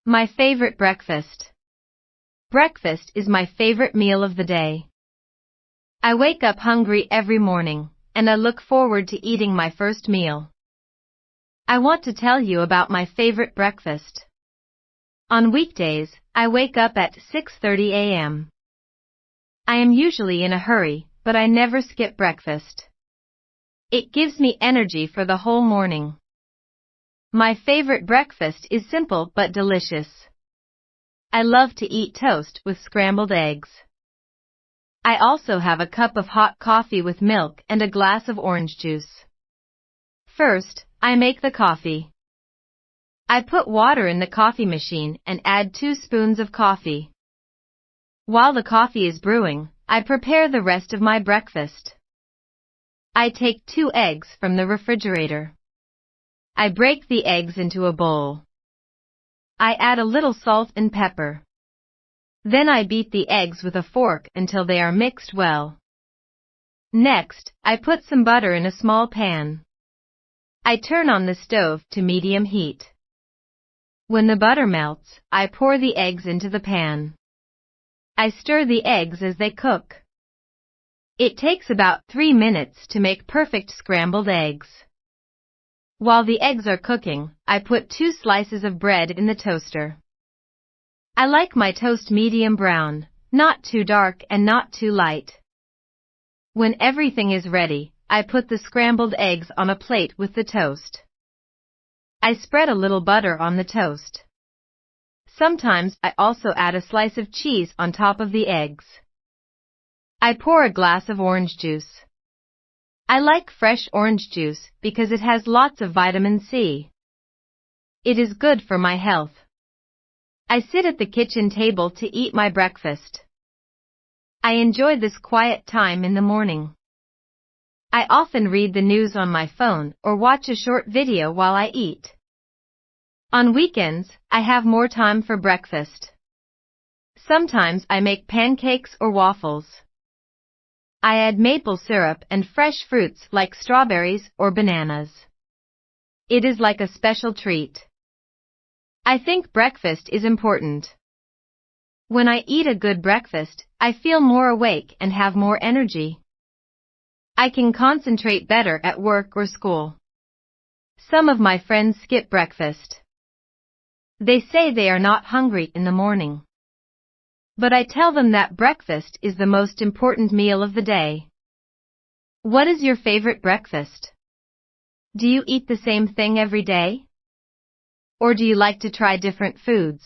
My favorite breakfast. Breakfast is my favorite meal of the day. I wake up hungry every morning, and I look forward to eating my first meal. I want to tell you about my favorite breakfast. On weekdays, I wake up at 6:30 a.m. I am usually in a hurry, but I never skip breakfast. It gives me energy for the whole morning. My favorite breakfast is simple but delicious. I love to eat toast with scrambled eggs. I also have a cup of hot coffee with milk and a glass of orange juice. First, I make the coffee. I put water in the coffee machine and add 2 spoons of coffee. While the coffee is brewing, I prepare the rest of my breakfast. I take 2 eggs from the refrigerator. I break the eggs into a bowl. I add a little salt and pepper. Then I beat the eggs with a fork until they are mixed well. Next, I put some butter in a small pan. I turn on the stove to medium heat. When the butter melts, I pour the eggs into the pan. I stir the eggs as they cook. It takes about 3 minutes to make perfect scrambled eggs. While the eggs are cooking, I put 2 slices of bread in the toaster. I like my toast medium brown, not too dark and not too light. When everything is ready, I put the scrambled eggs on a plate with the toast. I spread a little butter on the toast. Sometimes I also add a slice of cheese on top of the eggs. I pour a glass of orange juice. I like fresh orange juice because it has lots of vitamin C. It is good for my health. I sit at the kitchen table to eat my breakfast. I enjoy this quiet time in the morning. I often read the news on my phone or watch a short video while I eat. On weekends, I have more time for breakfast. Sometimes I make pancakes or waffles. I add maple syrup and fresh fruits like strawberries or bananas. It is like a special treat. I think breakfast is important. When I eat a good breakfast, I feel more awake and have more energy. I can concentrate better at work or school. Some of my friends skip breakfast. They say they are not hungry in the morning. But I tell them that breakfast is the most important meal of the day. What is your favorite breakfast? Do you eat the same thing every day? Or do you like to try different foods?